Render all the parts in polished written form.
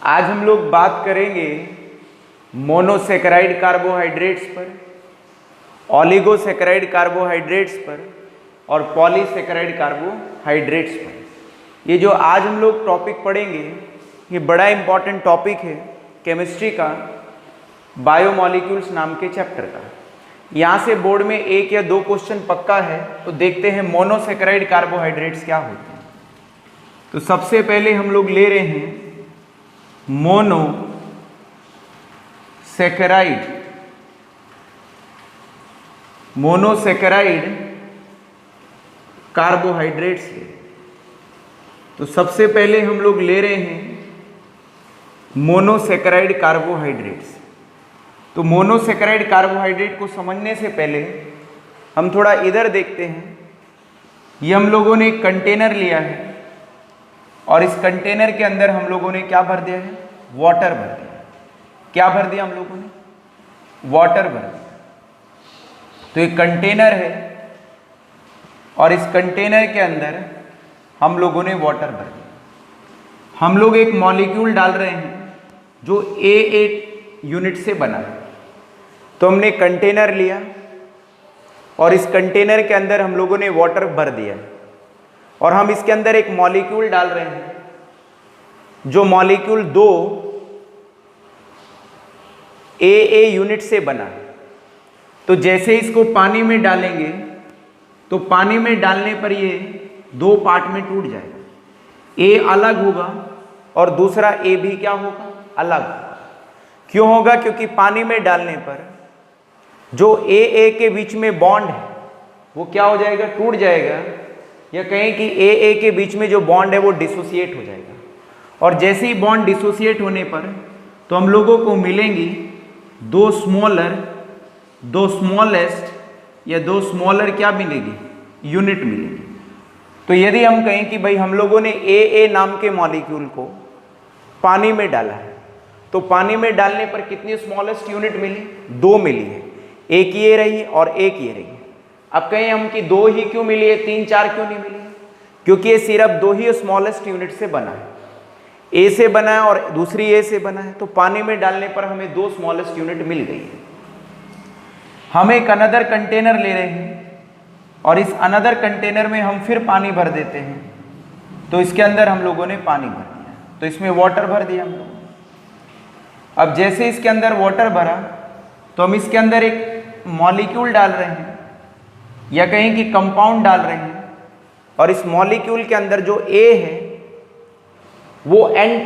आज हम लोग बात करेंगे मोनोसेकेराइड कार्बोहाइड्रेट्स पर, ऑलिगोसेकेराइड कार्बोहाइड्रेट्स पर और पॉलीसेकेराइड कार्बोहाइड्रेट्स पर। ये जो आज हम लोग टॉपिक पढ़ेंगे ये बड़ा इंपॉर्टेंट टॉपिक है केमिस्ट्री का, बायोमॉलिक्यूल्स नाम के चैप्टर का। यहाँ से बोर्ड में एक या दो क्वेश्चन पक्का है, तो देखते हैं मोनोसेकेराइड कार्बोहाइड्रेट्स क्या होते हैं। तो सबसे पहले हम लोग ले रहे हैं मोनोसेकेराइड कार्बोहाइड्रेट्स है। तो सबसे पहले हम लोग ले रहे हैं मोनोसेकेराइड कार्बोहाइड्रेट्स। तो मोनोसेकेराइड कार्बोहाइड्रेट को समझने से पहले हम थोड़ा इधर देखते हैं। ये हम लोगों ने एक कंटेनर लिया है और इस कंटेनर के अंदर हम लोगों ने क्या भर दिया है? वाटर भर दिया। क्या भर दिया हम लोगों ने? वाटर भर दिया। तो एक कंटेनर है और इस कंटेनर के अंदर हम लोगों ने वाटर भर दिया। हम लोग एक मॉलिक्यूल डाल रहे हैं जो A8 यूनिट से बना है। तो हमने कंटेनर लिया और इस कंटेनर के अंदर हम लोगों ने वाटर भर दिया और हम इसके अंदर एक मॉलिक्यूल डाल रहे हैं जो मॉलिक्यूल 2 AA यूनिट से बना है। तो जैसे इसको पानी में डालेंगे तो पानी में डालने पर ये दो पार्ट में टूट जाएगा। A अलग होगा और दूसरा A भी क्या होगा? अलग होगा। क्यों होगा? क्योंकि पानी में डालने पर जो AA के बीच में बॉन्ड है वो क्या हो जाएगा? टूट जाएगा, या कहें कि AA के बीच में जो बॉन्ड है वो डिसोसिएट हो जाएगा। और जैसे ही बॉन्ड डिसोसिएट होने पर तो हम लोगों को मिलेंगी दो स्मॉलेस्ट या दो स्मॉलर क्या मिलेगी? यूनिट मिलेगी। तो यदि हम कहें कि भाई हम लोगों ने AA नाम के मॉलिक्यूल को पानी में डाला है, तो पानी में डालने पर कितनी स्मॉलेस्ट यूनिट मिली? 2 मिली है। एक ये रही और एक ये रही। अब कहें हम कि 2 ही क्यों मिली है, 3 4 क्यों नहीं मिली? क्योंकि ये सिर्फ 2 ही स्मॉलेस्ट यूनिट से बना है। A से बना है और दूसरी A से बना है। तो पानी में डालने पर हमें 2 स्मॉलेस्ट यूनिट मिल गई है। हम एक अनदर कंटेनर ले रहे हैं और इस अनदर कंटेनर में हम फिर पानी भर देते हैं। तो इसके अंदर हम लोगों ने पानी भर दिया, तो इसमें वाटर भर दिया हम लोगों ने। अब जैसे इसके अंदर वाटर भरा तो हम इसके अंदर एक मॉलिक्यूल डाल रहे हैं या कहें कि कंपाउंड डाल रहे हैं, और इस मॉलिक्यूल के अंदर जो A है वो N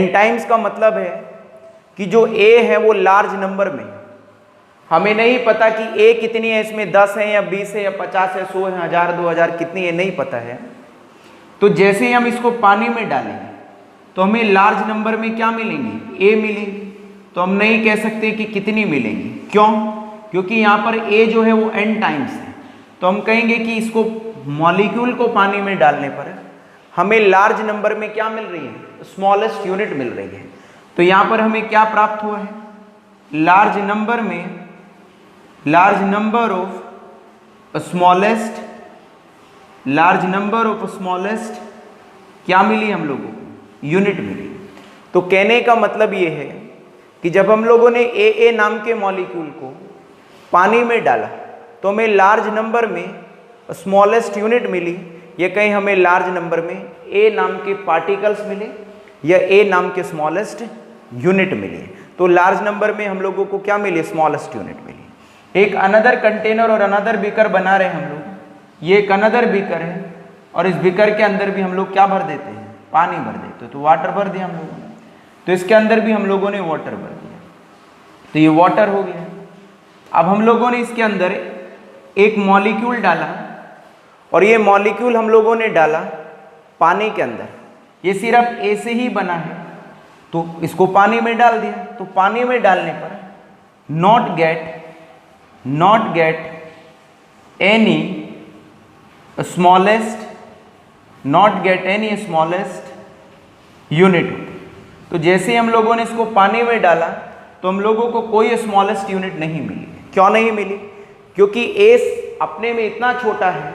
टाइम्स का मतलब है कि जो A है वो लार्ज नंबर में। हमें नहीं पता कि A कितनी है, इसमें 10 है या 20 है या 50 है, 100 है, 1000 2000 कितनी है, नहीं पता है। तो जैसे ही हम इसको पानी में डालेंगे तो हमें लार्ज नंबर में क्या मिलेंगी? A मिलेंगी। तो हम नहीं कह सकते कि कितनी मिलेंगी। क्यों? क्योंकि यहाँ पर A जो है वो N टाइम्स है। तो हम कहेंगे कि इसको मॉलिक्यूल को पानी में डालने पर हमें लार्ज नंबर में क्या मिल रही है? स्मॉलेस्ट यूनिट मिल रही है। तो यहाँ पर हमें क्या प्राप्त हुआ है? लार्ज नंबर ऑफ स्मॉलेस्ट क्या मिली हम लोगों को? यूनिट मिली। तो कहने का मतलब ये है कि जब हम लोगों ने AA नाम के मॉलिक्यूल को पानी में डाला तो हमें लार्ज नंबर में स्मॉलेस्ट यूनिट मिली, या कहीं हमें लार्ज नंबर में A नाम के पार्टिकल्स मिले या A नाम के स्मॉलेस्ट यूनिट मिली। तो लार्ज नंबर में हम लोगों को क्या मिली? स्मॉलेस्ट यूनिट मिली। एक अनदर कंटेनर और अनदर बीकर बना रहे हैं हम लोग। ये एक अनदर बीकर है और इस बीकर के अंदर भी हम लोग क्या भर देते हैं? पानी भर देते। तो वाटर भर दिया हम लोगों ने। तो इसके अंदर भी हम लोगों ने वाटर भर दिया। तो ये वाटर हो गया। अब हम लोगों ने इसके अंदर एक मॉलिक्यूल डाला और ये मॉलिक्यूल हम लोगों ने डाला पानी के अंदर। ये सिर्फ A से ही बना है, तो इसको पानी में डाल दिया। तो पानी में डालने पर not get any smallest unit. तो जैसे हम लोगों ने इसको पानी में डाला तो हम लोगों को कोई स्मॉलेस्ट यूनिट नहीं मिली। क्यों नहीं मिली? क्योंकि A अपने में इतना छोटा है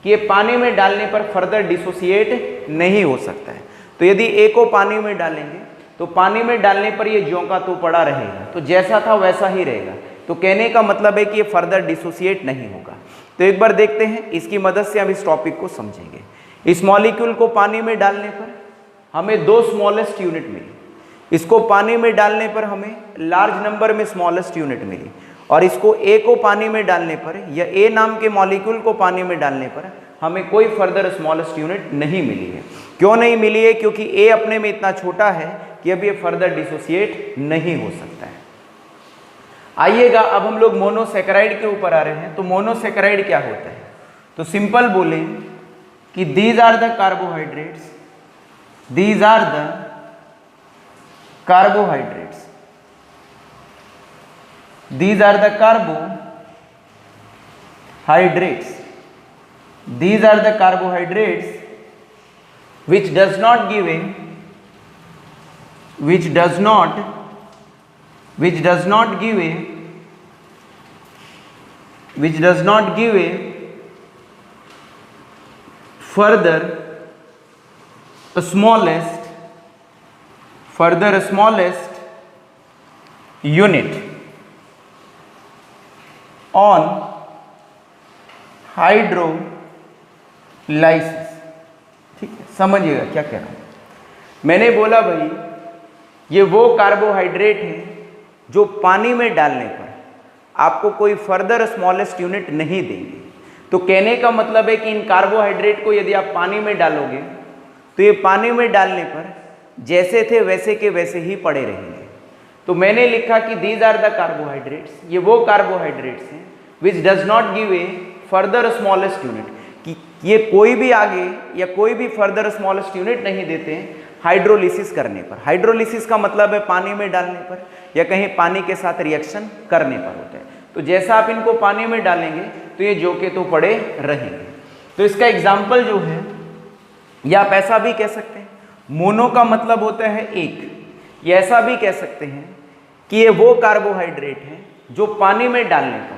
कि ये पानी में डालने पर फर्दर डिसोसिएट नहीं हो सकता है। तो यदि ए को पानी में डालेंगे तो पानी में डालने पर ये ज्यों का त्यों पड़ा रहेगा, तो जैसा था वैसा ही रहेगा। तो कहने का मतलब है कि ये फर्दर डिसोसिएट नहीं होगा। तो एक बार देखते हैं, इसकी मदद से हम इस टॉपिक को समझेंगे। इस मॉलिक्यूल को पानी में डालने पर हमें 2 स्मॉलेस्ट यूनिट मिली, इसको पानी में डालने पर हमें लार्ज नंबर में स्मॉलेस्ट यूनिट मिली, और इसको ए को पानी में डालने पर या ए नाम के मॉलिक्यूल को पानी में डालने पर हमें कोई फर्दर स्मॉलेस्ट यूनिट नहीं मिली है। क्यों नहीं मिली है? क्योंकि ए अपने में इतना छोटा है कि अब ये फर्दर डिसोसिएट नहीं हो सकता है। आइएगा अब हम लोग मोनोसेकेराइड के ऊपर आ रहे हैं। तो मोनोसेकेराइड क्या होता है? तो सिंपल बोले कि these are the carbohydrates, these are the carbohydrates, these are the carbohydrates, these are the carbohydrates which does not give a which does not give a further smallest unit on hydrolysis. ठीक है, समझिएगा क्या कह रहा हूं। मैंने बोला भाई ये वो कार्बोहाइड्रेट हैं जो पानी में डालने पर आपको कोई फर्दर स्मॉलेस्ट यूनिट नहीं देंगे। तो कहने का मतलब है कि इन कार्बोहाइड्रेट को यदि आप पानी में डालोगे तो ये पानी में डालने पर जैसे थे वैसे के वैसे ही पड़े रहेंगे। तो मैंने लिखा कि दीज आर द कार्बोहाइड्रेट्स, ये वो कार्बोहाइड्रेट्स हैं which does not give a further smallest unit, कि ये कोई भी आगे या कोई भी फर्दर स्मॉलेस्ट यूनिट नहीं देते हैं हाइड्रोलिसिस करने पर। हाइड्रोलिसिस का मतलब है पानी में डालने पर या कहीं पानी के साथ रिएक्शन करने पर होता है। तो जैसा आप इनको पानी में डालेंगे तो ये जो के तो पड़े रहेंगे। तो इसका एग्जाम्पल जो है, या आप ऐसा भी कह सकते हैं, मोनो का मतलब होता है एक, या ऐसा भी कह सकते हैं कि ये वो कार्बोहाइड्रेट हैं जो पानी में डालने पर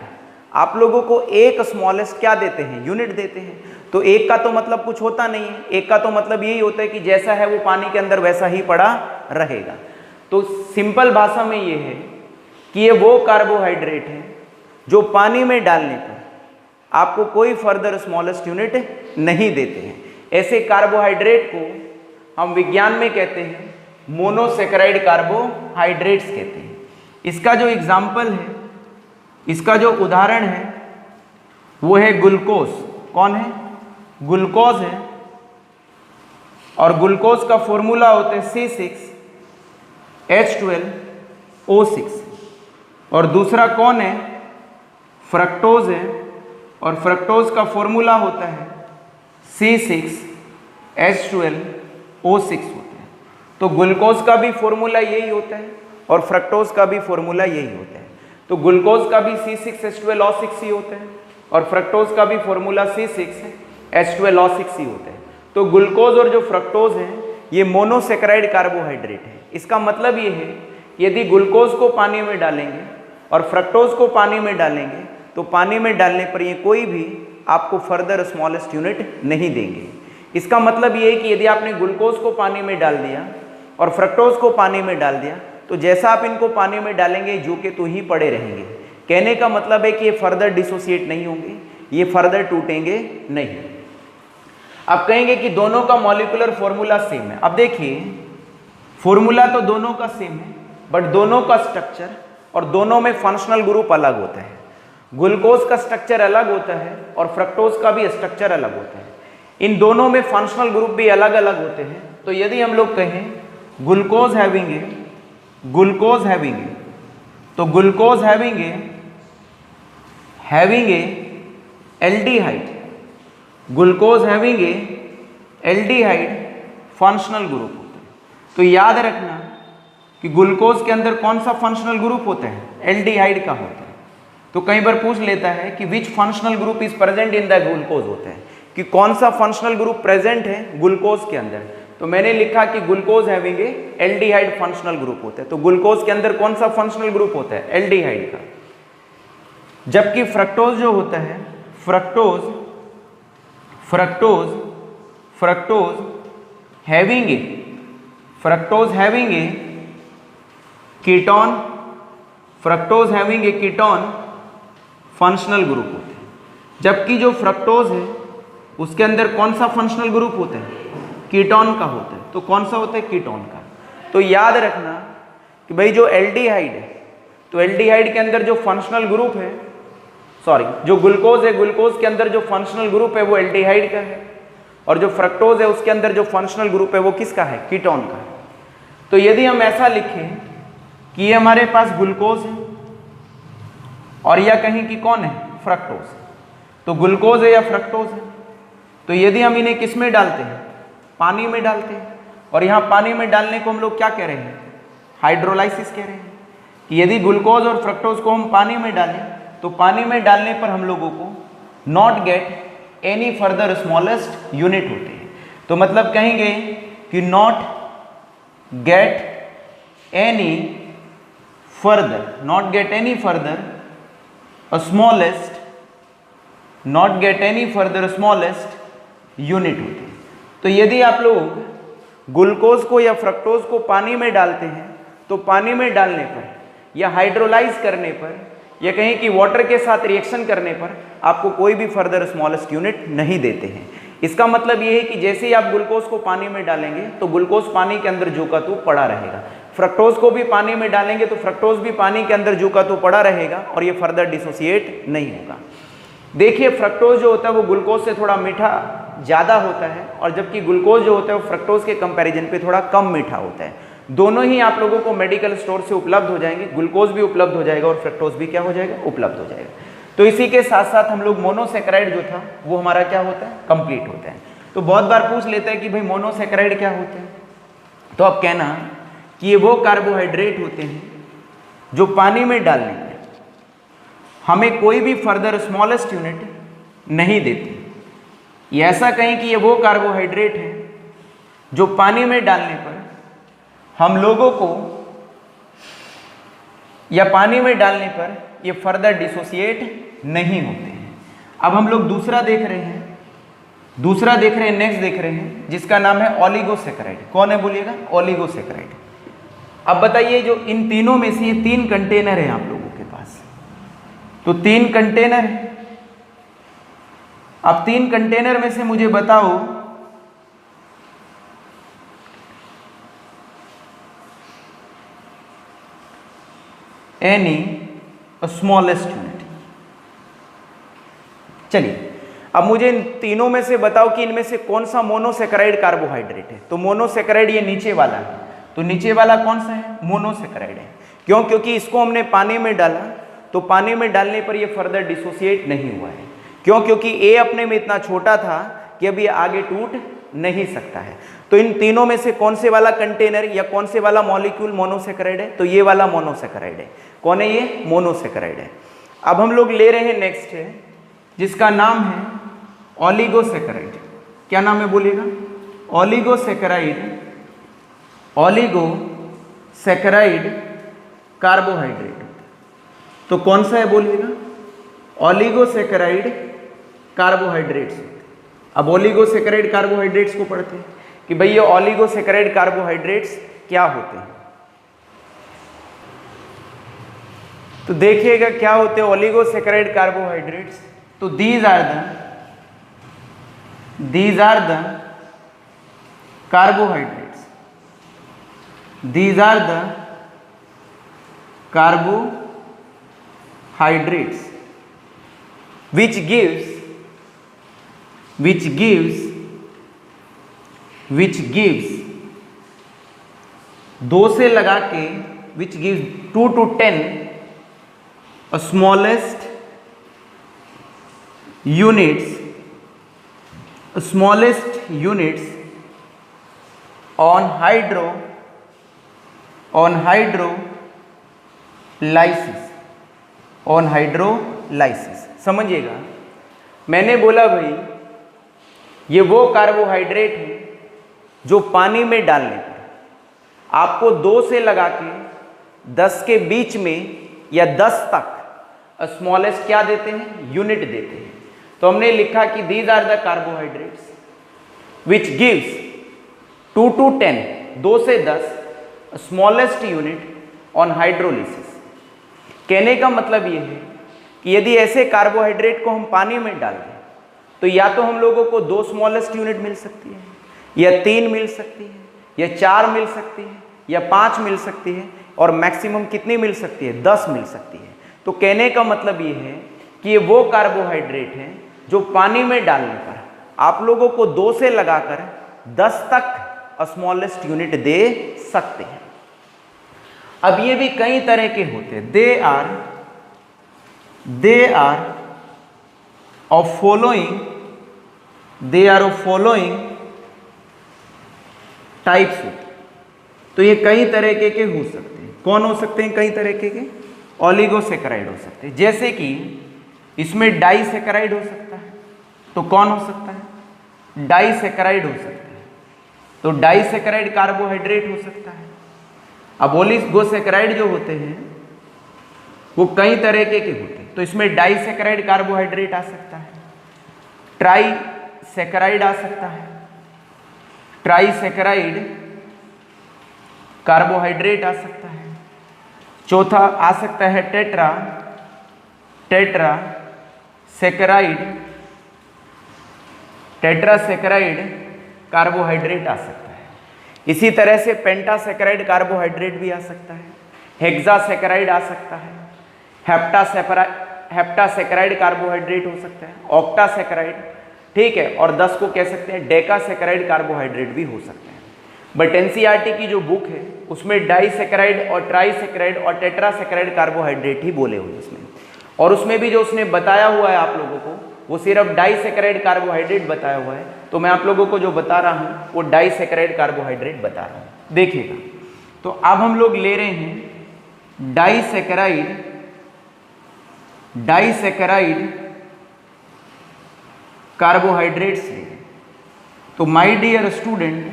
आप लोगों को एक स्मॉलेस्ट क्या देते हैं, यूनिट देते हैं। तो एक का तो मतलब कुछ होता नहीं है, एक का तो मतलब यही होता है कि जैसा है वो पानी के अंदर वैसा ही पड़ा रहेगा। तो सिंपल भाषा में ये है कि ये वो कार्बोहाइड्रेट हैं जो पानी में डालने पर आपको कोई फर्दर स्मॉलेस्ट यूनिट नहीं देते हैं। ऐसे कार्बोहाइड्रेट को हम विज्ञान में कहते हैं मोनोसेकेराइड कार्बोहाइड्रेट्स कहते हैं। इसका जो एग्जाम्पल है, इसका जो उदाहरण है वो है ग्लूकोज। कौन है? ग्लूकोज है, और ग्लूकोज का फॉर्मूला होता है C6H12O6। और दूसरा कौन है? फ्रक्टोज है, और फ्रक्टोज का फॉर्मूला होता है C6H12O6 होता है। तो ग्लूकोज का भी फॉर्मूला यही होता है और फ्रक्टोज का भी फॉर्मूला यही होता है। तो ग्लूकोज का भी C6H12O6 ही होता है और फ्रक्टोज का भी फॉर्मूला C6H12O6 ही होता है। तो ग्लूकोज और जो फ्रक्टोज है ये मोनोसेकेराइड कार्बोहाइड्रेट है। इसका मतलब ये है यदि ग्लूकोज को पानी में डालेंगे और फ्रक्टोज को पानी में डालेंगे तो पानी में डालने पर ये कोई भी आपको फर्दर स्मॉलेस्ट यूनिट नहीं देंगे। इसका मतलब ये है कि यदि आपने ग्लूकोज को पानी में डाल दिया और फ्रक्टोज को पानी में डाल दिया तो जैसा आप इनको पानी में डालेंगे जो के तो ही पड़े रहेंगे। कहने का मतलब है कि ये फर्दर डिसोसिएट नहीं होंगे, ये फर्दर टूटेंगे नहीं। अब कहेंगे कि दोनों का मॉलिक्यूलर फॉर्मूला सेम है। अब देखिए फॉर्मूला तो दोनों का सेम है, बट दोनों का स्ट्रक्चर और दोनों में फंक्शनल ग्रुप अलग होता है। ग्लूकोज का स्ट्रक्चर अलग होता है और फ्रक्टोज का भी स्ट्रक्चर अलग होता है। इन दोनों में फंक्शनल ग्रुप भी अलग अलग होते हैं। तो यदि हम लोग कहें ग्लूकोज हैविंग ए, तो glucose having a aldehyde, glucose having a aldehyde functional group होता है। तो याद रखना कि ग्लूकोज के अंदर कौन सा फंक्शनल ग्रुप होता है? एल्डिहाइड का होता है। तो कई बार पूछ लेता है कि विच functional group is present in the glucose, होता है कि कौन सा फंक्शनल ग्रुप प्रेजेंट है ग्लूकोज के अंदर। तो मैंने लिखा कि glucose having a aldehyde functional group होता है। तो ग्लूकोज के अंदर कौन सा फंक्शनल ग्रुप होता है? एल्डिहाइड का। जबकि फ्रक्टोज जो होता है, fructose having a fructose having a ketone, fructose having a ketone functional group होते हैं। जबकि जो फ्रक्टोज है उसके अंदर कौन सा फंक्शनल ग्रुप होता है? कीटोन का होता है। तो कौन सा होता है? कीटोन का। तो याद रखना कि भाई जो एल्डिहाइड है, तो एल्डिहाइड के अंदर जो फंक्शनल ग्रुप है, सॉरी जो ग्लूकोज है, ग्लूकोज के अंदर जो फंक्शनल ग्रुप है वो एल्डिहाइड का है, और जो फ्रक्टोज है उसके अंदर जो फंक्शनल ग्रुप है वो किसका है? कीटोन का है। तो यदि हम ऐसा लिखें कि ये हमारे पास ग्लूकोज है और या कहीं कि कौन है? फ्रक्टोज। तो ग्लूकोज है या फ्रक्टोज है, तो यदि हम इन्हें किस में डालते हैं? पानी में डालते हैं। और यहाँ पानी में डालने को हम लोग क्या कह रहे हैं? हाइड्रोलाइसिस कह रहे हैं। कि यदि ग्लूकोज और फ्रक्टोज को हम पानी में डालें तो पानी में डालने पर हम लोगों को not get any further smallest unit होते हैं। तो मतलब कहेंगे कि not get any further, not get any further smallest, not get any further smallest unit होते हैं। तो यदि आप लोग ग्लूकोज को या फ्रक्टोज को पानी में डालते हैं तो पानी में डालने पर या हाइड्रोलाइज करने पर या कहीं कि वाटर के साथ रिएक्शन करने पर आपको कोई भी फर्दर स्मॉलेस्ट यूनिट नहीं देते हैं। इसका मतलब ये है कि जैसे ही आप ग्लूकोज को पानी में डालेंगे तो ग्लूकोज पानी के अंदर जो का तो पड़ा रहेगा, फ्रक्टोज को भी पानी में डालेंगे तो फ्रक्टोज भी पानी के अंदर जो का तो पड़ा रहेगा और ये फर्दर डिसोसिएट नहीं होगा। देखिए फ्रक्टोज जो होता है वो ग्लूकोज से थोड़ा मीठा ज़्यादा होता है, और जबकि ग्लूकोज जो होता है वो फ्रक्टोज के कंपैरिजन पे थोड़ा कम मीठा होता है। दोनों ही आप लोगों को मेडिकल स्टोर से उपलब्ध हो जाएंगे, ग्लूकोज भी उपलब्ध हो जाएगा और फ्रक्टोज भी क्या हो जाएगा? उपलब्ध हो जाएगा। तो इसी के साथ साथ हम लोग मोनोसैकेराइड जो था वो हमारा क्या होता है? कंप्लीट होता है। तो बहुत बार पूछ लेते हैं कि भाई मोनोसैकेराइड क्या होते हैं, तो अब कहना कि ये वो कार्बोहाइड्रेट होते हैं जो पानी में डालने पर हमें कोई भी फर्दर स्मॉलेस्ट यूनिट नहीं देते। ये ऐसा कहें कि ये वो कार्बोहाइड्रेट है जो पानी में डालने पर हम लोगों को या पानी में डालने पर ये फर्दर डिसोसिएट नहीं होते हैं। अब हम लोग दूसरा देख रहे हैं, नेक्स्ट देख रहे हैं जिसका नाम है ओलिगोसैकेराइड। कौन है बोलिएगा? ओलिगोसैकेराइड। अब बताइए जो इन तीनों में से ये 3 कंटेनर है आप लोगों के पास, तो 3 कंटेनर है। अब 3 कंटेनर में से मुझे बताओ एनी स्मॉलेस्ट यूनिट। चलिए अब मुझे इन तीनों में से बताओ कि इनमें से कौन सा मोनोसैकेराइड कार्बोहाइड्रेट है। तो मोनोसैकेराइड ये नीचे वाला है, तो नीचे वाला कौन सा है? मोनोसैकेराइड है। क्यों? क्योंकि इसको हमने पानी में डाला तो पानी में डालने पर ये फर्दर डिसोसिएट नहीं हुआ है। क्यों? क्योंकि ए अपने में इतना छोटा था कि अब ये आगे टूट नहीं सकता है। तो इन तीनों में से कौन से वाला कंटेनर या कौन से वाला मॉलिक्यूल मोनोसैकेराइड है? तो ये वाला मोनोसैकेराइड है। कौन है ये? मोनोसैकेराइड है। अब हम लोग ले रहे हैं नेक्स्ट है जिसका नाम है ओलिगोसैकेराइड। क्या नाम है बोलिएगा? ओलिगोसैकेराइड। Oligosaccharide carbohydrate. तो कौन सा है बोलिएगा? Oligosaccharide carbohydrates. अब ओलिगोसैकेराइड कार्बोहाइड्रेट्स को पढ़ते हैं कि भाई ये ओलिगोसैकेराइड कार्बोहाइड्रेट्स क्या होते हैं। तो देखिएगा क्या होते हैं ओलिगोसैकेराइड कार्बोहाइड्रेट्स। तो these are the carbohydrates, these are the carbohydrates which gives 2 से लगा के which gives 2 to 10 smallest units on hydrolysis। समझिएगा, मैंने बोला भाई ये वो कार्बोहाइड्रेट है जो पानी में डालने पर आपको 2 से लगा के 10 के बीच में या 10 तक स्मॉलेस्ट क्या देते हैं? यूनिट देते हैं। तो हमने लिखा कि these are the carbohydrates which gives 2 to 10 2 से 10 स्मॉलेस्ट यूनिट ऑन हाइड्रोलिसिस। कहने का मतलब ये है कि यदि ऐसे कार्बोहाइड्रेट को हम पानी में डाल दें तो या तो हम लोगों को 2 स्मॉलेस्ट यूनिट मिल सकती है, या 3 मिल सकती है, या 4 मिल सकती है, या 5 मिल सकती है, और मैक्सिमम कितनी मिल सकती है? 10 मिल सकती है। तो कहने का मतलब ये है कि ये वो कार्बोहाइड्रेट हैं जो पानी में डालने पर आप लोगों को 2 से लगाकर 10 तक स्मॉलेस्ट यूनिट दे सकते हैं। अब ये भी कई तरह के होते हैं। They are of following types होते हैं। तो ये कई तरह के हो सकते हैं। कौन हो सकते हैं कई तरह के? ओलिगोसेकेराइड हो सकते हैं। जैसे कि इसमें डाइसेकेराइड हो सकता है। तो कौन हो सकता है? डाइसेकेराइड हो सकता है। तो डाइसेकेराइड कार्बोहाइड्रेट हो सकता है। अब ओलिगोसेकेराइड जो होते हैं वो कई तरह के होते हैं। तो इसमें डाइसेकेराइड कार्बोहाइड्रेट आ सकता है, ट्राइसेकेराइड आ सकता है, ट्राइसेकेराइड कार्बोहाइड्रेट आ सकता है। चौथा आ सकता है टेट्रासेकेराइड कार्बोहाइड्रेट आ सकता है। इसी तरह से पेंटासेकेराइड कार्बोहाइड्रेट भी आ सकता है, हेक्सासेकेराइड आ सकता है, हेप्टासेकेराइड कार्बोहाइड्रेट हो सकता है, ऑक्टासेकेराइड, ठीक है, और 10 को कह सकते हैं डेकासेकेराइड कार्बोहाइड्रेट भी हो सकते हैं। बट एनसीईआरटी की जो बुक है उसमें डाइसेकेराइड और ट्राइसेकेराइड और टेट्रासेकेराइड कार्बोहाइड्रेट ही बोले हुए उसमें, और उसमें भी जो उसने बताया हुआ है आप लोगों को वो सिर्फ डाइसेकेराइड कार्बोहाइड्रेट बताया हुआ है। तो मैं आप लोगों को जो बता रहा हूँ वो डाइसेकेराइड कार्बोहाइड्रेट बता रहा हूँ। देखिएगा, तो अब हम लोग ले रहे हैं डाइसेकेराइड कार्बोहाइड्रेट्स ले। तो my dear student,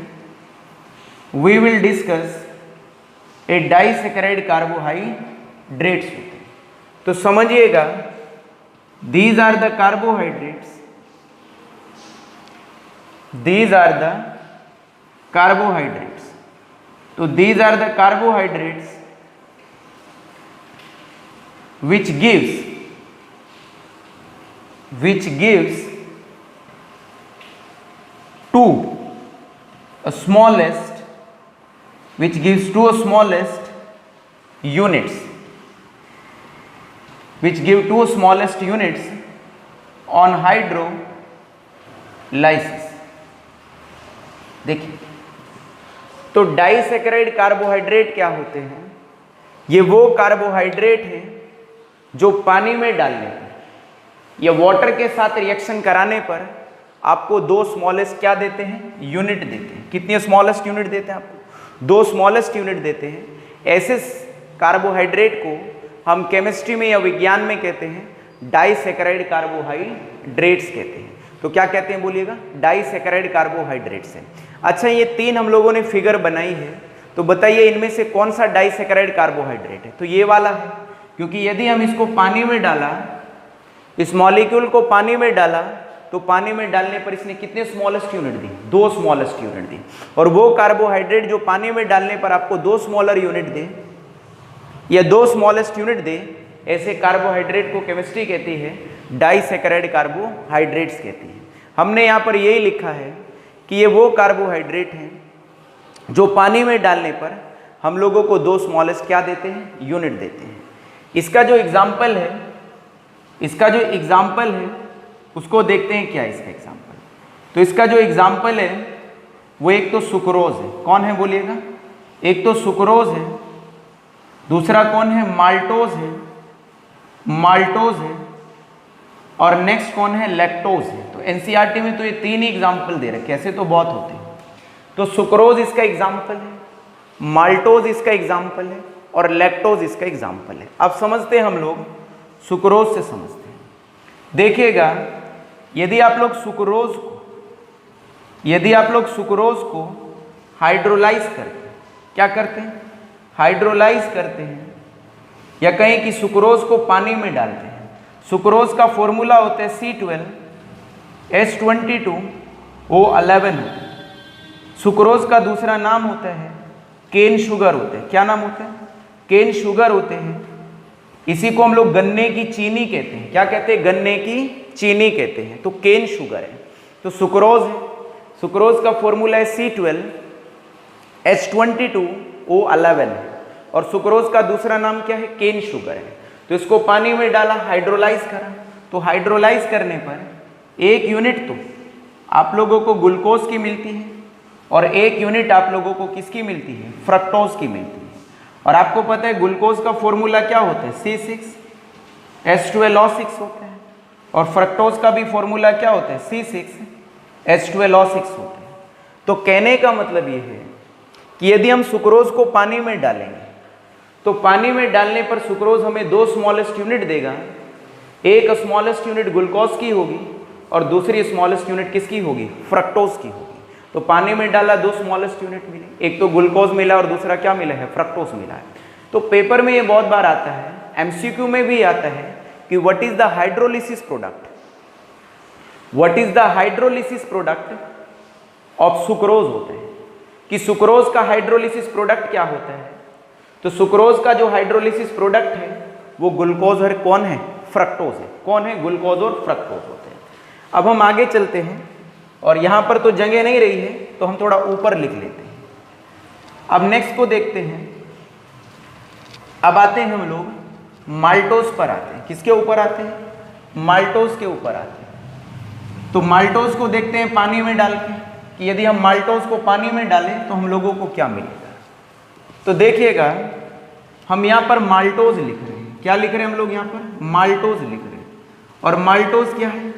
we will discuss a disaccharide carbohydrates होते हैं। तो समझिएगा, these are the carbohydrates, तो these are the carbohydrates which gives two smallest units, which give 2 smallest units on hydrolysis। देखिए, तो डाइसेकेराइड कार्बोहाइड्रेट क्या होते हैं? ये वो कार्बोहाइड्रेट हैं जो पानी में डालने पर या वाटर के साथ रिएक्शन कराने पर आपको 2 स्मॉलेस्ट क्या देते हैं? यूनिट देते हैं। कितनी स्मॉलेस्ट यूनिट देते हैं आपको? 2 स्मॉलेस्ट यूनिट देते हैं। ऐसे कार्बोहाइड्रेट को हम केमिस्ट्री में या विज्ञान में कहते हैं डाइसेकेराइड कार्बोहाइड्रेट्स कहते हैं। तो क्या कहते हैं बोलिएगा? डाइसेकेराइड कार्बोहाइड्रेट्स है। अच्छा, ये 3 हम लोगों ने फिगर बनाई है, तो बताइए इनमें से कौन सा डाइसेकेराइड कार्बोहाइड्रेट है? तो ये वाला है, क्योंकि यदि हम इसको पानी में डाला, इस मॉलिक्यूल को पानी में डाला, तो पानी में डालने पर इसने कितने स्मॉलेस्ट यूनिट दी? 2 स्मॉलेस्ट यूनिट दी। और वो कार्बोहाइड्रेट जो पानी में डालने पर आपको 2 स्मॉलर यूनिट दे या 2 स्मॉलेस्ट यूनिट दे, ऐसे कार्बोहाइड्रेट को केमिस्ट्री कहती है डाइसेकेराइड कार्बोहाइड्रेट्स कहती है। हमने यहाँ पर यही लिखा है कि ये वो कार्बोहाइड्रेट हैं जो पानी में डालने पर हम लोगों को 2 स्मॉलेस्ट क्या देते हैं? यूनिट देते हैं। इसका जो एग्जाम्पल है उसको देखते हैं। क्या है इसका एग्जाम्पल? तो इसका जो एग्जाम्पल है वो एक तो सुक्रोज है। कौन है बोलिएगा? एक तो सुक्रोज है, दूसरा कौन है? माल्टोज है, और नेक्स्ट कौन है? लैक्टोज है। तो एनसीईआरटी में तो ये 3 ही एग्जाम्पल दे रखे, ऐसे तो बहुत होते हैं। तो सुक्रोज इसका एग्जाम्पल है, माल्टोज इसका एग्जाम्पल है, और लैक्टोज इसका एग्जाम्पल है। अब समझते हैं हम लोग, सुक्रोज से समझते हैं। देखिएगा, यदि आप लोग सुक्रोज को हाइड्रोलाइज करते हैं, क्या करते हैं? हाइड्रोलाइज करते हैं, या कहें कि सुक्रोज को पानी में डालते हैं। सुक्रोज का फॉर्मूला होता है C12H22O11। सुक्रोज का दूसरा नाम होता है केन शुगर होते हैं। क्या नाम होता है? केन शुगर होते हैं। इसी को हम लोग गन्ने की चीनी कहते हैं। क्या कहते हैं? गन्ने की चीनी कहते हैं। तो केन शुगर है। तो सुक्रोज है, सुक्रोज का फॉर्मूला है C12H22O11 है। और सुक्रोज का दूसरा नाम क्या है? केन शुगर है। तो इसको पानी में डाला, हाइड्रोलाइज करा। तो हाइड्रोलाइज करने पर 1 यूनिट तो आप लोगों को ग्लूकोज की मिलती है और 1 यूनिट आप लोगों को किसकी मिलती है? फ्रक्टोज की मिलती है। और आपको पता है ग्लूकोज का फॉर्मूला क्या होता है? C6H12O6 होता है। और फ्रक्टोज का भी फॉर्मूला क्या होता है? C6H12O6 होता है। तो कहने का मतलब ये है कि यदि हम सुक्रोज को पानी में डालेंगे तो पानी में डालने पर सुक्रोज हमें 2 स्मॉलेस्ट यूनिट देगा। एक स्मॉलेस्ट यूनिट ग्लूकोज की होगी और दूसरी स्मॉलेस्ट यूनिट किसकी होगी? फ्रक्टोज की होगी। तो पानी में डाला 2 स्मॉलेस्ट यूनिट मिले, एक तो ग्लूकोज मिला और दूसरा क्या मिला है? फ्रक्टोज मिला है। तो पेपर में ये बहुत बार आता है, एमसीक्यू में भी आता है कि what is the hydrolysis product, what is the hydrolysis product of sucrose होते हैं कि सुक्रोज का हाइड्रोलिसिस प्रोडक्ट क्या होता है। तो सुक्रोज का जो हाइड्रोलिसिस प्रोडक्ट है वो ग्लूकोज और कौन है? फ्रक्टोज है। कौन है? ग्लूकोज और फ्रक्टोज होते हैं। अब हम आगे चलते हैं और यहाँ पर तो जगह नहीं रही है तो हम थोड़ा ऊपर लिख लेते हैं। अब नेक्स्ट को देखते हैं। अब आते हैं हम लोग माल्टोज पर आते हैं। किसके ऊपर आते हैं? माल्टोज के ऊपर आते हैं। तो माल्टोज को देखते हैं पानी में डाल के कि यदि हम माल्टोज को पानी में डालें तो हम लोगों को क्या मिलेगा। तो देखिएगा हम यहाँ पर माल्टोज लिख रहे हैं। क्या लिख रहे हैं हम लोग यहाँ पर? माल्टोज लिख रहे हैं। और माल्टोज क्या है?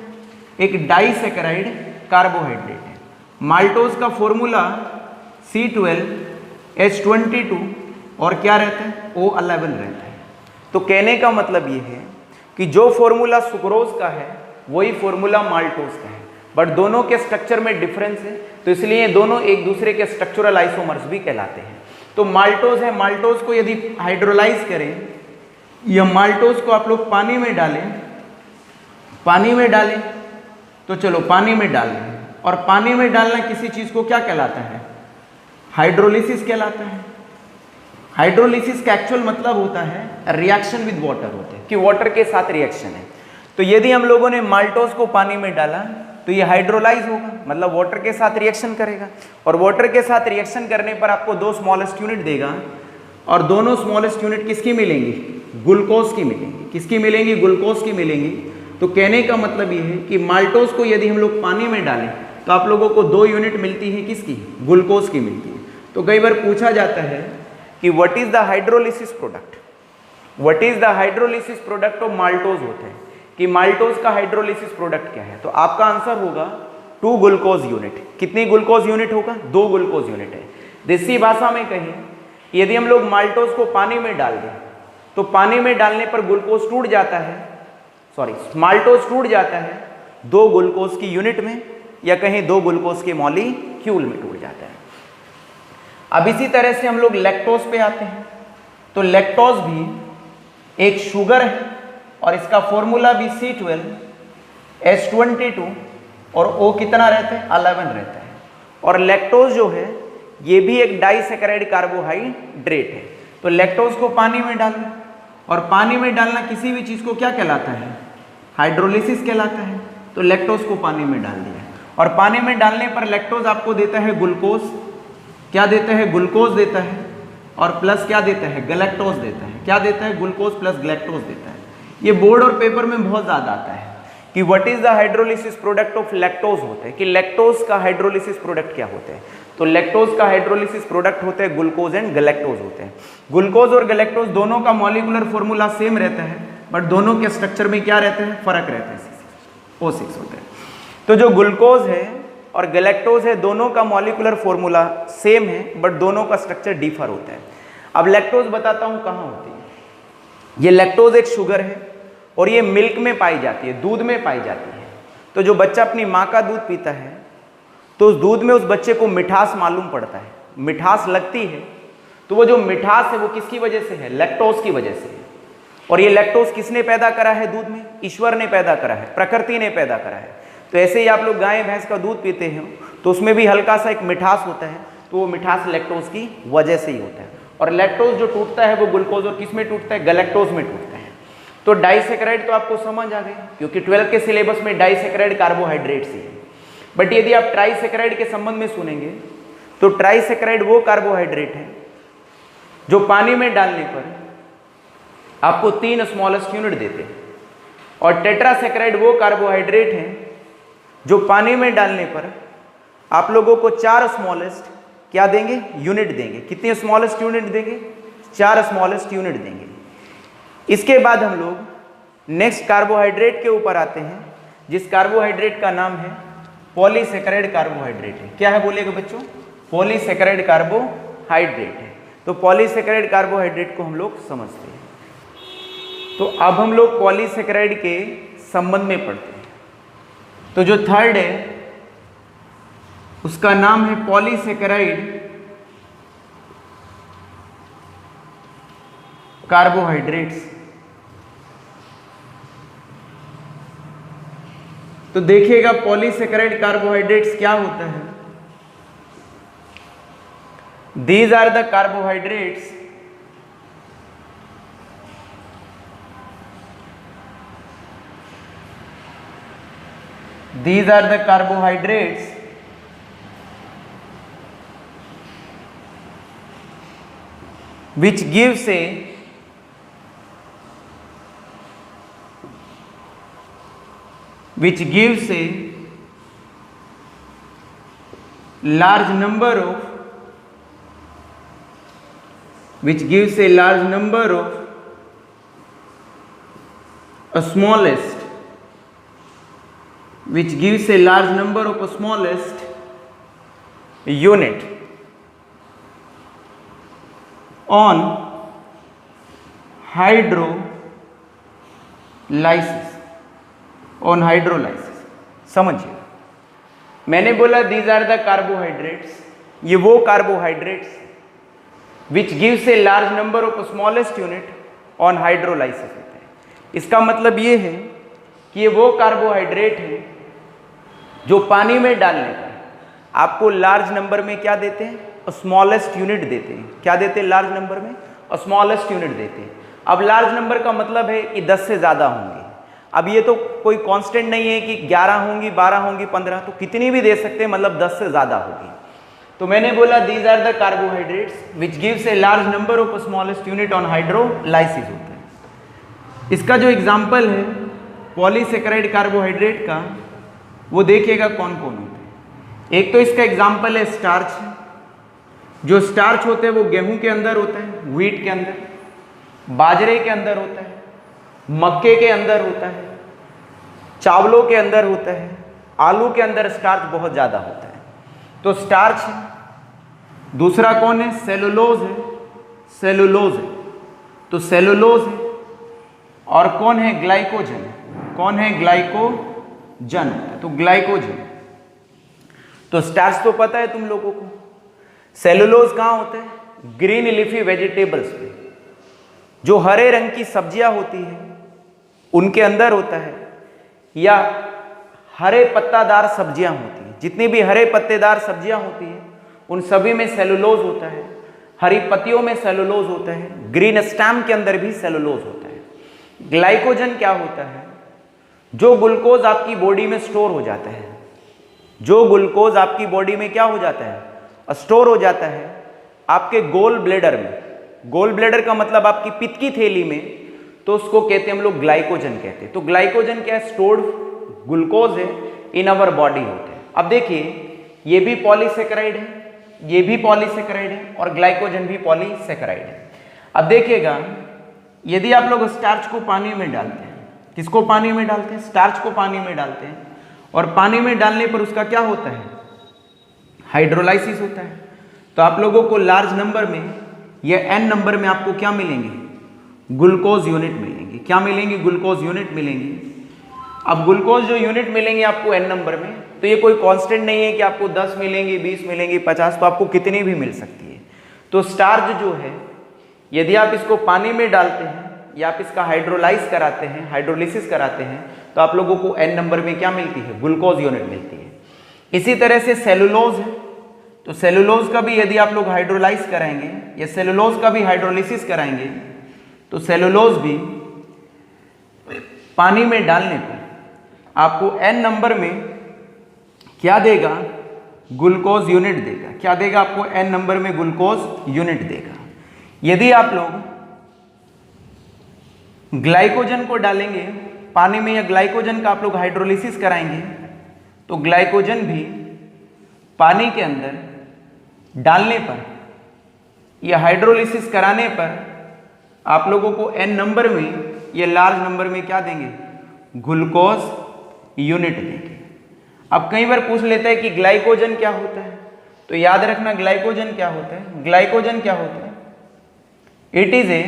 एक डाइसैकेराइड कार्बोहाइड्रेट है। माल्टोज का फॉर्मूला C12H22 और क्या रहता है? O11 रहता है। तो कहने का मतलब ये है कि जो फॉर्मूला सुक्रोज का है वही फॉर्मूला माल्टोज का है, बट दोनों के स्ट्रक्चर में डिफरेंस है। तो इसलिए ये दोनों एक दूसरे के स्ट्रक्चरल आइसोमर्स भी कहलाते हैं। तो माल्टोज है, माल्टोज को यदि हाइड्रोलाइज करें या माल्टोज को आप लोग पानी में डालें, पानी में डालें तो चलो पानी में डाल दें। और पानी में डालना किसी चीज़ को क्या कहलाता है? हाइड्रोलिसिस कहलाता है। हाइड्रोलिसिस का एक्चुअल मतलब होता है रिएक्शन विद वाटर होते हैं कि वाटर के साथ रिएक्शन है। तो यदि हम लोगों ने माल्टोज को पानी में डाला तो ये हाइड्रोलाइज होगा, मतलब वाटर के साथ रिएक्शन करेगा। और वाटर के साथ रिएक्शन करने पर आपको 2 स्मॉलेस्ट यूनिट देगा और दोनों स्मॉलेस्ट यूनिट किसकी मिलेंगी? ग्लूकोज की मिलेंगी। किसकी मिलेंगी? ग्लूकोज की मिलेंगी। तो कहने का मतलब ये है कि माल्टोज को यदि हम लोग पानी में डालें तो आप लोगों को 2 यूनिट मिलती है किसकी? ग्लूकोज की मिलती है। तो कई बार पूछा जाता है कि what is the hydrolysis product, what is the hydrolysis product of maltose होते हैं कि माल्टोज का हाइड्रोलिसिस प्रोडक्ट क्या है। तो आपका आंसर होगा 2 ग्लूकोज यूनिट। कितनी ग्लूकोज यूनिट होगा? 2 ग्लूकोज यूनिट है। देसी भाषा में कहें यदि हम लोग माल्टोज को पानी में डाल दें तो पानी में डालने पर ग्लूकोज टूट जाता है, सॉरी माल्टोज टूट जाता है 2 ग्लूकोज की यूनिट में या कहीं 2 ग्लूकोज के मॉलिक्यूल में टूट जाता है। अब इसी तरह से हम लोग लैक्टोज पे आते हैं। तो लैक्टोज भी एक शुगर है और इसका फॉर्मूला भी C12H22 और O कितना रहता है? 11 रहता है। और लैक्टोज जो है ये भी एक डाइसैकेराइड कार्बोहाइड्रेट है। तो लैक्टोज को पानी में डालना और पानी में डालना किसी भी चीज़ को क्या कहलाता है? हाइड्रोलिसिस कहलाता है। तो लैक्टोज को पानी में डाल दिया और पानी में डालने पर लैक्टोज आपको देता है ग्लूकोज। क्या देता है? ग्लूकोज देता है और प्लस क्या देता है? गैलेक्टोज देता है। क्या देता है? ग्लूकोज प्लस गैलेक्टोज देता है। ये बोर्ड और पेपर में बहुत ज़्यादा आता है कि what is the hydrolysis product of lactose होते हैं कि लैक्टोज का हाइड्रोलिसिस प्रोडक्ट क्या होते हैं। तो लैक्टोज का हाइड्रोलिसिस प्रोडक्ट होते हैं ग्लूकोज एंड गैलेक्टोज होते हैं। ग्लूकोज और गैलेक्टोज दोनों का मॉलिक्यूलर फॉर्मूला सेम रहता है बट दोनों के स्ट्रक्चर में क्या रहता है? फर्क रहता है, O6 होता है। तो जो ग्लूकोज है और गैलेक्टोज है दोनों का मॉलिक्यूलर फॉर्मूला सेम है बट दोनों का स्ट्रक्चर डिफर होता है। अब लैक्टोज बताता हूँ कहाँ होती है। ये लैक्टोज एक शुगर है और ये मिल्क में पाई जाती है, दूध में पाई जाती है। तो जो बच्चा अपनी माँ का दूध पीता है तो उस दूध में उस बच्चे को मिठास मालूम पड़ता है, मिठास लगती है। तो वो जो मिठास है वो किसकी वजह से है? लैक्टोज की वजह से है। और ये लैक्टोज किसने पैदा करा है दूध में? ईश्वर ने पैदा करा है, प्रकृति ने पैदा करा है। तो ऐसे ही आप लोग गाय भैंस का दूध पीते हैं तो उसमें भी हल्का सा एक मिठास होता है, तो वो मिठास लैक्टोज की वजह से ही होता है। और लैक्टोज जो टूटता है वो ग्लूकोज और किस में टूटता है, गैलेक्टोज में टूटता है। तो डाइसैकेराइड तो आपको समझ आ गई, क्योंकि 12th के सिलेबस में डाइसैकेराइड कार्बोहाइड्रेट्स ही है। बट यदि आप ट्राइसैकेराइड के संबंध में सुनेंगे तो ट्राइसैकेराइड वो कार्बोहाइड्रेट है जो पानी में डालने पर आपको 3 स्मॉलेस्ट यूनिट देते हैं, और टेट्रासैकेराइड वो कार्बोहाइड्रेट है जो पानी में डालने पर आप लोगों को 4 स्मॉलेस्ट क्या देंगे, यूनिट देंगे। कितने स्मॉलेस्ट यूनिट देंगे, 4 स्मॉलेस्ट यूनिट देंगे। इसके बाद हम लोग नेक्स्ट कार्बोहाइड्रेट के ऊपर आते हैं, जिस कार्बोहाइड्रेट का नाम है पॉलीसैकेराइड कार्बोहाइड्रेट है। क्या है बोलेगा बच्चों, पॉलीसैकेराइड कार्बोहाइड्रेट है। तो पॉलीसैकेराइड कार्बोहाइड्रेट को हम लोग समझते हैं। तो अब हम लोग पॉलीसैकेराइड के संबंध में पढ़ते हैं। तो जो थर्ड है उसका नाम है पॉलीसैकेराइड कार्बोहाइड्रेट्स। तो देखिएगा पॉलीसैकेराइड कार्बोहाइड्रेट्स क्या होता है। These are the carbohydrates which gives a large number of smallest unit on hydrolysis। समझिए, मैंने बोला दीज आर द कार्बोहाइड्रेट्स, ये वो carbohydrates which gives a large number of smallest unit on hydrolysis होते हैं। इसका मतलब ये है कि ये वो कार्बोहाइड्रेट है जो पानी में डालने पर आपको लार्ज नंबर में क्या देते हैं, स्मॉलेस्ट यूनिट देते हैं। क्या देते हैं, लार्ज नंबर में स्मॉलेस्ट यूनिट देते हैं। अब लार्ज नंबर का मतलब है कि 10 से ज़्यादा होंगे। अब ये तो कोई कांस्टेंट नहीं है कि 11 होंगी, 12 होंगी, 15, तो कितनी भी दे सकते हैं, मतलब 10 से ज़्यादा होगी। तो मैंने बोला these are the carbohydrates which gives a large number of smallest unit on hydrolysis होता है। इसका जो एग्जाम्पल है पॉलीसैकेराइड कार्बोहाइड्रेट का, वो देखिएगा कौन कौन होते हैं। एक तो इसका एग्जाम्पल है स्टार्च। जो स्टार्च होते हैं वो गेहूं के अंदर होता है, व्हीट के अंदर, बाजरे के अंदर होता है, मक्के के अंदर होता है, चावलों के अंदर होता है, आलू के अंदर स्टार्च बहुत ज़्यादा होता है। तो स्टार्च है। दूसरा कौन है, सेलुलोज है, सेलुलोज है, तो सेलुलोज है। और कौन है, ग्लाइकोजन। कौन है, ग्लाइकोजन, तो ग्लाइकोजन। तो स्टार्च तो पता है तुम लोगों को। सेलुलोज कहाँ होते हैं, ग्रीन लीफी वेजिटेबल्स पे, जो हरे रंग की सब्जियां होती है उनके अंदर होता है, या हरे पत्तादार सब्जियां होती हैं। जितनी भी हरे पत्तेदार सब्जियां होती हैं उन सभी में सेलुलोज होता है। हरी पत्तियों में सेलुलोज होता है, ग्रीन स्टेम के अंदर भी सेलुलोज होता है। ग्लाइकोजन क्या होता है, जो ग्लूकोज आपकी बॉडी में स्टोर हो जाता है, जो ग्लूकोज आपकी बॉडी में क्या हो जाता है, स्टोर हो जाता है आपके गोल ब्लैडर में। गोल ब्लैडर का मतलब आपकी पित्त की थैली में, तो उसको कहते हैं हम लोग ग्लाइकोजन कहते हैं। तो ग्लाइकोजन क्या है, स्टोर्ड ग्लूकोज है इन अवर बॉडी होते हैं। अब देखिए ये भी पॉलीसैकेराइड है, ये भी पॉलीसैकेराइड है, और ग्लाइकोजन भी पॉलीसैकेराइड है। अब देखिएगा यदि आप लोग स्टार्च को पानी में डालते हैं, किसको पानी में डालते हैं, स्टार्च को पानी में डालते हैं, और पानी में डालने पर उसका क्या होता है, हाइड्रोलाइसिस होता है। तो आप लोगों को लार्ज नंबर में या एन नंबर में आपको क्या मिलेंगे, ग्लूकोज यूनिट मिलेंगे। क्या मिलेंगे, ग्लूकोज यूनिट मिलेंगे। अब ग्लूकोज जो यूनिट मिलेंगे आपको एन नंबर में, तो ये कोई कांस्टेंट नहीं है कि आपको 10 मिलेंगी, 20 मिलेंगी, 50, तो आपको कितनी भी मिल सकती है। तो स्टार्च जो है यदि आप इसको पानी में डालते हैं या आप इसका हाइड्रोलाइज कराते हैं, हाइड्रोलिसिस कराते हैं, तो आप लोगों को एन नंबर में क्या मिलती है, ग्लूकोज यूनिट मिलती है। इसी तरह से सेलुलोज है, तो सेलुलोज का भी यदि आप लोग हाइड्रोलाइज कराएंगे या सेलुलोज का भी हाइड्रोलिसिस कराएंगे तो सेलुलोज भी पानी में डालने पर आपको n नंबर में क्या देगा, ग्लूकोज यूनिट देगा। क्या देगा आपको? n नंबर में ग्लूकोज यूनिट देगा। यदि आप लोग ग्लाइकोजन को डालेंगे पानी में या ग्लाइकोजन का आप लोग हाइड्रोलिसिस कराएंगे तो ग्लाइकोजन भी पानी के अंदर डालने पर या हाइड्रोलिसिस कराने पर आप लोगों को n नंबर में या लार्ज नंबर में क्या देंगे, ग्लूकोज यूनिट देंगे। अब कई बार पूछ लेता है कि ग्लाइकोजन क्या होता है, तो याद रखना ग्लाइकोजन क्या होता है। ग्लाइकोजन क्या होता है? इट इज ए,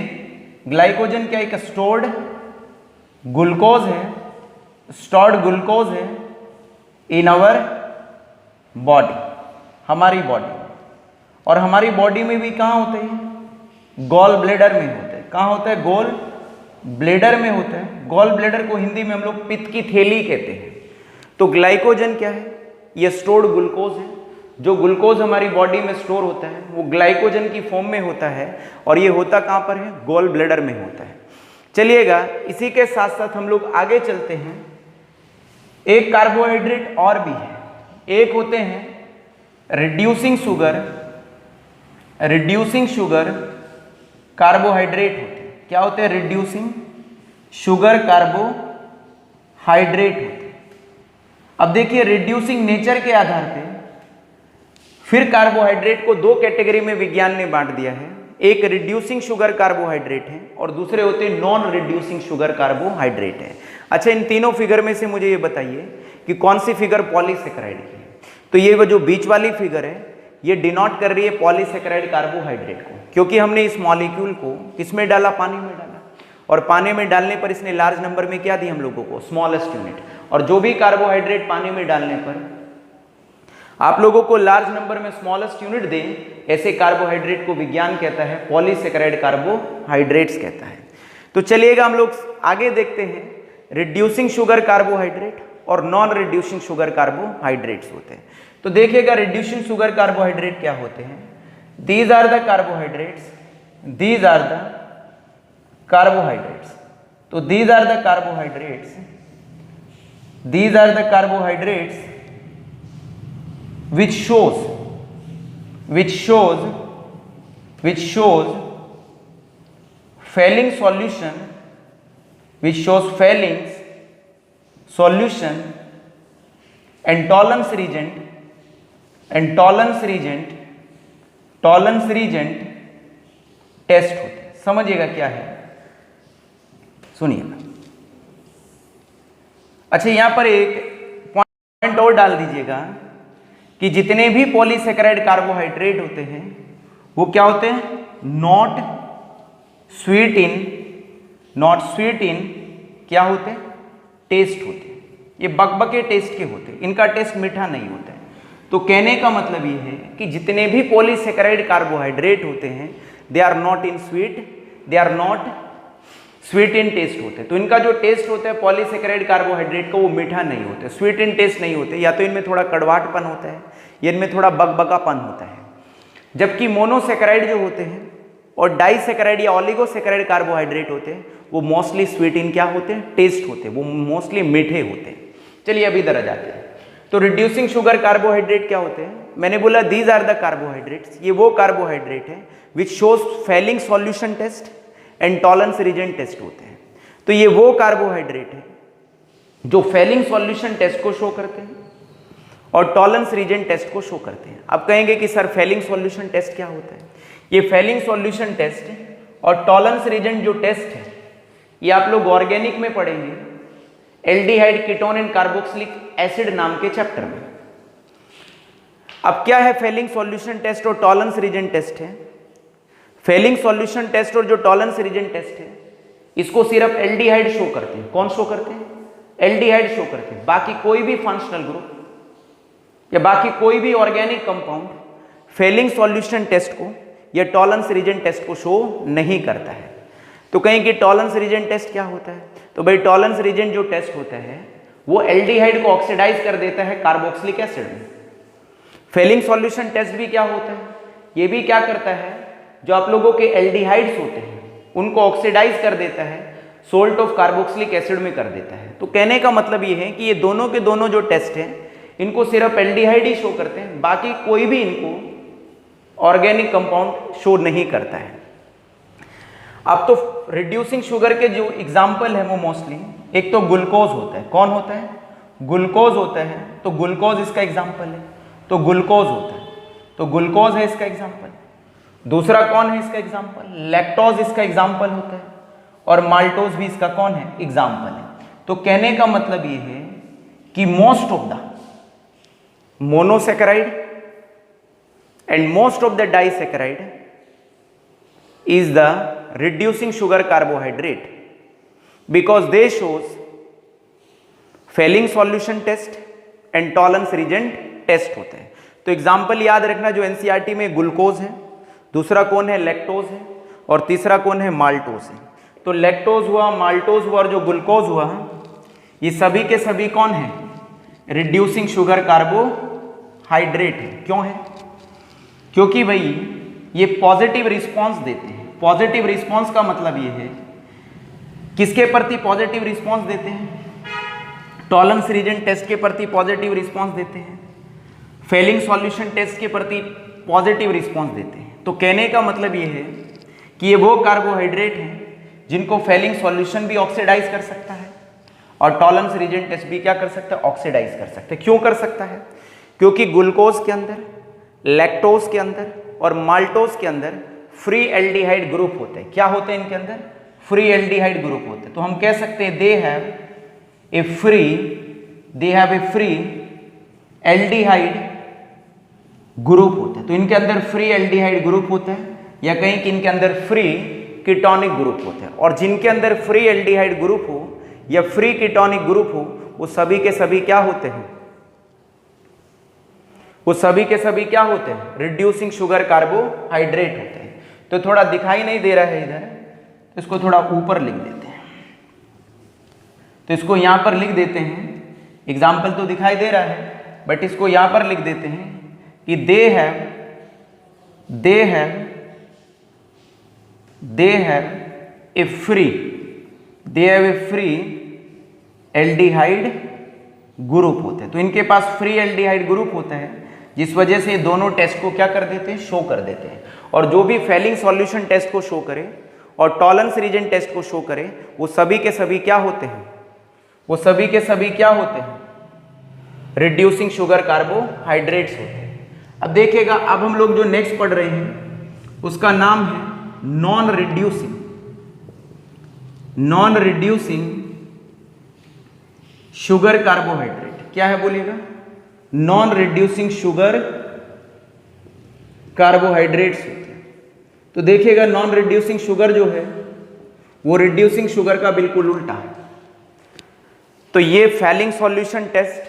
ग्लाइकोजन क्या एक स्टोर्ड ग्लूकोज है, स्टोर्ड ग्लूकोज है इन अवर बॉडी, हमारी बॉडी। और हमारी बॉडी में भी कहाँ होते हैं? गॉल ब्लेडर में होते हैं। कहाँ होता है? गॉल ब्लेडर में होता है। गॉल ब्लेडर को हिंदी में हम लोग पित्त की थैली कहते हैं। तो ग्लाइकोजन क्या है? ये स्टोर्ड ग्लूकोज है। जो ग्लूकोज हमारी बॉडी में स्टोर होता है वो ग्लाइकोजन की फॉर्म में होता है और ये होता कहाँ पर है? गॉल ब्लेडर में होता है। चलिएगा, इसी के साथ साथ हम लोग आगे चलते हैं। एक कार्बोहाइड्रेट और भी है, एक होते हैं रिड्यूसिंग शुगर कार्बोहाइड्रेट होते हैं। क्या होते हैं? रिड्यूसिंग शुगर कार्बोहाइड्रेट होते हैं। अब देखिए, रिड्यूसिंग नेचर के आधार पे फिर कार्बोहाइड्रेट को दो कैटेगरी में विज्ञान ने बांट दिया है। एक रिड्यूसिंग शुगर कार्बोहाइड्रेट है और दूसरे होते हैं नॉन रिड्यूसिंग शुगर कार्बोहाइड्रेट है। अच्छा, इन तीनों फिगर में से मुझे ये बताइए कि कौन सी फिगर पॉलीसेकेराइड की है। तो ये वो जो बीच वाली फिगर है ये डिनोट कर रही है पॉलीसेकेराइड कार्बोहाइड्रेट को, क्योंकि हमने इस मॉलिक्यूल को किसमें डाला? पानी में डाला। और पानी में डालने पर इसने लार्ज नंबर में क्या दी हम लोगों को? Smallest unit. और जो भी कार्बोहाइड्रेट पानी में डालने पर आप लोगों को लार्ज नंबर में स्मॉलेस्ट यूनिट दे, ऐसे कार्बोहाइड्रेट को विज्ञान कहता है पॉलीसेकेराइड कार्बोहाइड्रेट्स कहता है। तो चलिएगा हम लोग आगे देखते हैं। रिड्यूसिंग शुगर कार्बोहाइड्रेट और नॉन रिड्यूसिंग शुगर कार्बोहाइड्रेट्स होते हैं। तो देखिएगा, रिड्यूसिंग शुगर कार्बोहाइड्रेट क्या होते हैं? These are the carbohydrates, these are the carbohydrates. तो these are the carbohydrates, these are the carbohydrates which shows failing solution and tolerance reagent test होते हैं। समझिएगा क्या है, सुनिएगा। अच्छा, यहां पर एक पॉइंट और डाल दीजिएगा कि जितने भी पॉलीसेकेराइड कार्बोहाइड्रेट होते हैं वो क्या होते हैं? नॉट स्वीट इन क्या होते हैं? टेस्ट होते हैं। ये बकबके टेस्ट के होते हैं, इनका टेस्ट मीठा नहीं होता है। तो कहने का मतलब ये है कि जितने भी पॉलीसेकेराइड कार्बोहाइड्रेट होते हैं they are not in sweet in taste होते हैं। तो इनका जो टेस्ट होता है पॉलीसेकेराइड कार्बोहाइड्रेट का वो मीठा नहीं होता, स्वीट इन टेस्ट नहीं होते। या तो इनमें थोड़ा कड़वाहटपन होता है या इनमें थोड़ा बकबकापन होता है। जबकि मोनोसेकेराइड जो होते हैं और डाइसेकेराइड या ओलिगोसेकेराइड कार्बोहाइड्रेट होते हैं वो मोस्टली स्वीट इन क्या होते हैं? टेस्ट होते हैं, वो मोस्टली मीठे होते हैं। चलिए अब इधर आ जाते हैं। तो रिड्यूसिंग शुगर कार्बोहाइड्रेट क्या होते हैं? मैंने बोला दीज आर द कार्बोहाइड्रेट्स, ये वो कार्बोहाइड्रेट है which shows Fehling solution test and tolerance reagent test होते हैं। तो ये वो कार्बोहाइड्रेट है जो फेलिंग सॉल्यूशन टेस्ट को शो करते हैं और टॉलरेंस रीजन टेस्ट को शो करते हैं। अब कहेंगे कि सर फेलिंग सॉल्यूशन टेस्ट क्या होता है? ये फेलिंग सॉल्यूशन टेस्ट और टॉलरेंस रीजन जो टेस्ट है ये आप लोग ऑर्गेनिक में पढ़ेंगे, aldehyde, ketone and carboxylic acid नाम के चैप्टर में। अब क्या है फेलिंग सॉल्यूशन टेस्ट और टॉलरेंस रीजन टेस्ट है? फेलिंग सॉल्यूशन टेस्ट और जो टॉलरेंस रीजन टेस्ट है इसको सिर्फ एल्डिहाइड शो करते हैं। कौन शो करते हैं? एल्डिहाइड शो करते हैं। बाकी कोई भी फंक्शनल ग्रुप या बाकी कोई भी organic compound Fehling solution test को या टॉलरेंस रीजन टेस्ट को शो नहीं करता है। तो कहें कि टॉलरेंस रीजन टेस्ट क्या होता है? तो भाई टॉलरेंस रीजन जो टेस्ट होता है वो एल्डिहाइड को ऑक्सीडाइज कर देता है कार्बोक्सिलिक एसिड में। फेलिंग सॉल्यूशन टेस्ट भी क्या होता है, ये भी क्या करता है, जो आप लोगों के एल्डिहाइड्स होते हैं उनको ऑक्सीडाइज कर देता है, सोल्ट ऑफ कार्बोक्सिलिक एसिड में कर देता है। तो कहने का मतलब ये है कि ये दोनों के दोनों जो टेस्ट हैं इनको सिर्फ एल्डिहाइड ही शो करते हैं, बाकी कोई भी इनको ऑर्गेनिक कंपाउंड शो नहीं करता है। अब तो रिड्यूसिंग शुगर के जो एग्जाम्पल है वो मोस्टली एक तो ग्लूकोज होता है। कौन होता है, ग्लूकोज होता है, तो ग्लूकोज इसका एग्जाम्पल है, तो ग्लूकोज होता है, तो ग्लूकोज है इसका एग्जाम्पल। दूसरा कौन है इसका एग्जाम्पल, लैक्टोज इसका एग्जाम्पल होता है, और माल्टोज भी इसका कौन है, एग्जाम्पल है। तो कहने का मतलब ये है कि most of the monosaccharide and most of the disaccharide is the reducing sugar carbohydrate because they shows failing solution test and tolerance reagent test होते हैं। तो एग्जाम्पल याद रखना, जो एनसीईआरटी में ग्लूकोज है, दूसरा कौन है, लैक्टोज है, और तीसरा कौन है, माल्टोज है। तो लैक्टोज हुआ, माल्टोज हुआ और जो ग्लूकोज हुआ, ये सभी के सभी कौन है, रिड्यूसिंग शुगर कार्बोहाइड्रेट है। क्यों है, क्योंकि भाई ये पॉजिटिव रिस्पॉन्स देते हैं। पॉजिटिव रिस्पॉन्स का मतलब ये है, किसके प्रति पॉजिटिव रिस्पॉन्स देते हैं, टॉलरेंस रीजन टेस्ट के प्रति पॉजिटिव रिस्पॉन्स देते हैं, फेलिंग सॉल्यूशन टेस्ट के प्रति पॉजिटिव रिस्पॉन्स देते हैं। तो कहने का मतलब ये है कि ये वो कार्बोहाइड्रेट हैं जिनको फेलिंग सॉल्यूशन भी ऑक्सीडाइज कर सकता है और टॉलरेंस रीजन टेस्ट भी क्या कर सकता है, ऑक्सीडाइज कर सकता है। क्यों कर सकता है, क्योंकि ग्लूकोज के अंदर, लैक्टोज के अंदर और माल्टोज के अंदर फ्री एल्डिहाइड ग्रुप होते हैं। क्या होते हैं इनके अंदर, फ्री एल्डिहाइड ग्रुप होते हैं। तो हम कह सकते हैं they have a free aldehyde group होते हैं। तो इनके अंदर फ्री एल्डिहाइड ग्रुप होता है, या कहीं कि इनके अंदर फ्री कीटोनिक ग्रुप होते हैं। और जिनके अंदर फ्री एल्डिहाइड ग्रुप हो या फ्री कीटोनिक ग्रुप हो, वो सभी के सभी क्या होते हैं, वो सभी के सभी क्या होते हैं, रिड्यूसिंग शुगर कार्बोहाइड्रेट होते हैं। तो थोड़ा दिखाई नहीं दे रहा है इधर, तो इसको थोड़ा ऊपर लिख देते हैं। तो इसको यहां पर लिख देते हैं, एग्जाम्पल तो दिखाई दे रहा है बट इसको यहां पर लिख देते हैं कि they have a free aldehyde group होते हैं। तो इनके पास फ्री एल्डिहाइड ग्रुप होता है, जिस वजह से दोनों टेस्ट को क्या कर देते हैं, शो कर देते हैं। और जो भी फेलिंग सॉल्यूशन टेस्ट को शो करे और टॉलरेंस रीजन टेस्ट को शो करे, वो सभी के सभी क्या होते हैं, वो सभी के सभी क्या होते हैं, रिड्यूसिंग शुगर कार्बोहाइड्रेट्स होते हैं। अब देखिएगा, अब हम लोग जो नेक्स्ट पढ़ रहे हैं उसका नाम है नॉन रिड्यूसिंग शुगर कार्बोहाइड्रेट। क्या है बोलिएगा, नॉन रिड्यूसिंग शुगर कार्बोहाइड्रेट्स होते हैं। तो देखिएगा, नॉन रिड्यूसिंग शुगर जो है वो रिड्यूसिंग शुगर का बिल्कुल उल्टा है। तो ये फेलिंग सॉल्यूशन टेस्ट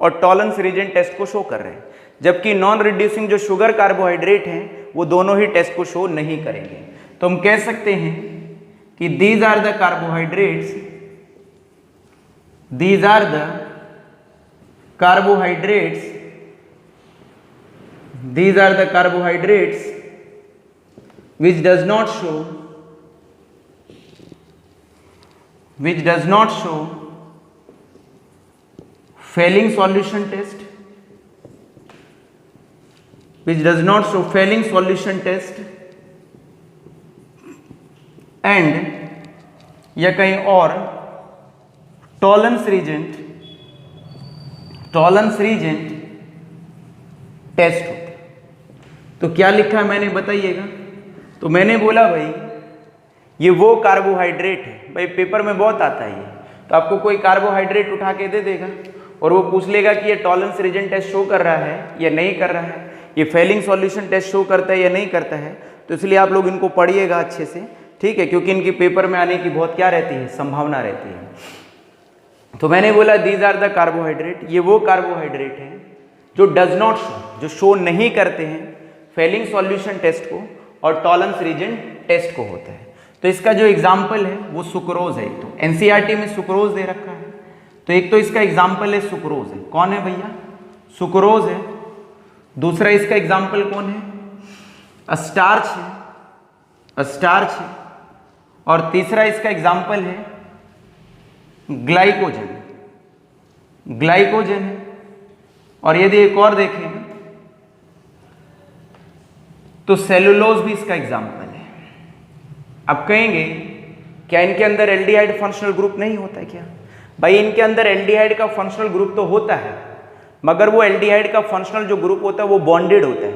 और टॉलरेंस रीजन टेस्ट को शो कर रहे हैं, जबकि नॉन रिड्यूसिंग जो शुगर कार्बोहाइड्रेट हैं वो दोनों ही टेस्ट को शो नहीं करेंगे। तो हम कह सकते हैं कि these are the carbohydrates which does not show failing solution test, and या कहीं और टॉलरेंस रीजेंट टेस्ट होते। तो क्या लिखा है मैंने, बताइएगा। तो मैंने बोला भाई ये वो कार्बोहाइड्रेट है, भाई पेपर में बहुत आता है ये। तो आपको कोई कार्बोहाइड्रेट उठा के दे देगा और वो पूछ लेगा कि ये टॉलरेंस रीजन टेस्ट शो कर रहा है या नहीं कर रहा है, ये फेलिंग सॉल्यूशन टेस्ट शो करता है या नहीं करता है। तो इसलिए आप लोग इनको पढ़िएगा अच्छे से, ठीक है, क्योंकि इनकी पेपर में आने की बहुत क्या रहती है, संभावना रहती है। तो मैंने बोला दीज आर द कार्बोहाइड्रेट, ये वो कार्बोहाइड्रेट हैं जो डज नॉट शो, जो शो नहीं करते हैं फेलिंग सॉल्यूशन टेस्ट को और टॉलरेंस रीजन टेस्ट को होता है। तो इसका जो एग्जाम्पल है वो सुक्रोज है। तो एनसीईआरटी में सुक्रोज दे रखा है, तो तो एक तो इसका एग्जाम्पल है सुक्रोज है, कौन है भैया, सुक्रोज है। दूसरा इसका एग्जाम्पल कौन है, स्टार्च है, स्टार्च है। और तीसरा इसका एग्जाम्पल है ग्लाइकोजन, ग्लाइकोजन है। और यदि एक और देखें तो सेलुलोज भी इसका एग्जाम्पल है। अब कहेंगे क्या इनके अंदर एल्डिहाइड फंक्शनल ग्रुप नहीं होता है क्या? भाई इनके अंदर एल्डिहाइड का फंक्शनल ग्रुप तो होता है, मगर वो एल्डिहाइड का फंक्शनल जो ग्रुप होता है वो बॉन्डेड होता है।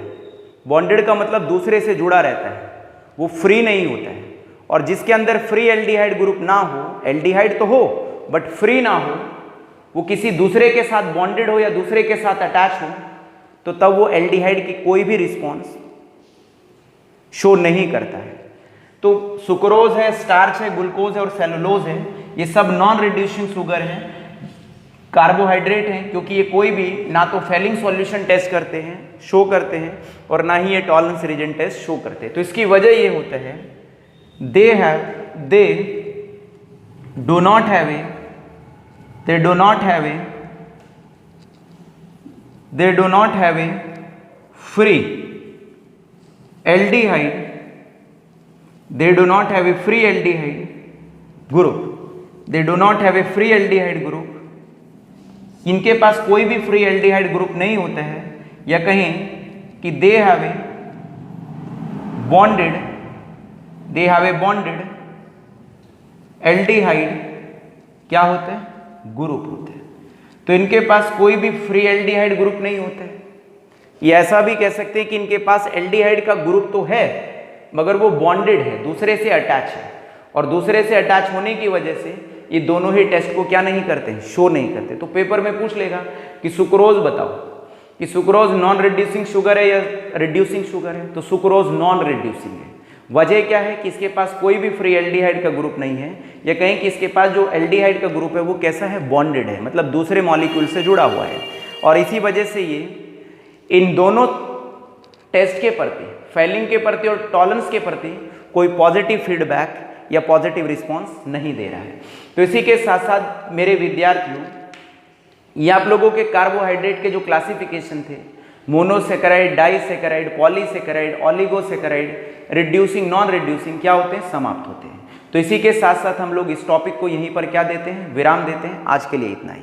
बॉन्डेड का मतलब दूसरे से जुड़ा रहता है, वो फ्री नहीं होता है। और जिसके अंदर फ्री एल्डिहाइड ग्रुप ना हो, एल्डिहाइड तो हो बट फ्री ना हो, वो किसी दूसरे के साथ बॉन्डेड हो या दूसरे के साथ अटैच हो, तो तब वो एल्डिहाइड की कोई भी रिस्पॉन्स शो नहीं करता है। तो सुक्रोज है, स्टार्च है, ग्लूकोज है और सेलुलोज है, ये सब नॉन रिड्यूसिंग शुगर हैं, कार्बोहाइड्रेट हैं, क्योंकि ये कोई भी ना तो फेलिंग सॉल्यूशन टेस्ट करते हैं, शो करते हैं, और ना ही ये टॉलरेंस रीजन टेस्ट शो करते हैं। तो इसकी वजह ये होता है they do not have a free aldehyde, they do not have a free aldehyde group, they do not have a free aldehyde group, इनके पास कोई भी फ्री एल्डिहाइड ग्रुप नहीं होता है। या कहें कि they have a bonded aldehyde क्या होता है, ग्रुप होता है। तो इनके पास कोई भी फ्री एल्डिहाइड ग्रुप नहीं होता है। ये ऐसा भी कह सकते हैं कि इनके पास एल्डिहाइड का ग्रुप तो है मगर वो बॉन्डेड है, दूसरे से अटैच है, और दूसरे से अटैच होने की वजह से ये दोनों ही टेस्ट को क्या नहीं करते, शो नहीं करते। तो पेपर में पूछ लेगा कि सुक्रोज बताओ कि सुक्रोज नॉन रिड्यूसिंग शुगर है या रिड्यूसिंग शुगर है, तो सुक्रोज नॉन रिड्यूसिंग है। वजह क्या है कि इसके पास कोई भी फ्री एल्डिहाइड का ग्रुप नहीं है, या कहें कि इसके पास जो एल्डिहाइड का ग्रुप है वो कैसा है, बॉन्डेड है, मतलब दूसरे मॉलिक्यूल से जुड़ा हुआ है। और इसी वजह से ये इन दोनों टेस्ट के प्रति, फेलिंग के प्रति और टॉलरेंस के प्रति कोई पॉजिटिव फीडबैक या पॉजिटिव रिस्पॉन्स नहीं दे रहा है। तो इसी के साथ साथ मेरे विद्यार्थियों, ये आप लोगों के कार्बोहाइड्रेट के जो क्लासिफिकेशन थे, monosaccharide, disaccharide, polysaccharide, oligosaccharide, reducing, non reducing क्या होते हैं, समाप्त होते हैं। तो इसी के साथ साथ हम लोग इस टॉपिक को यहीं पर क्या देते हैं, विराम देते हैं। आज के लिए इतना ही।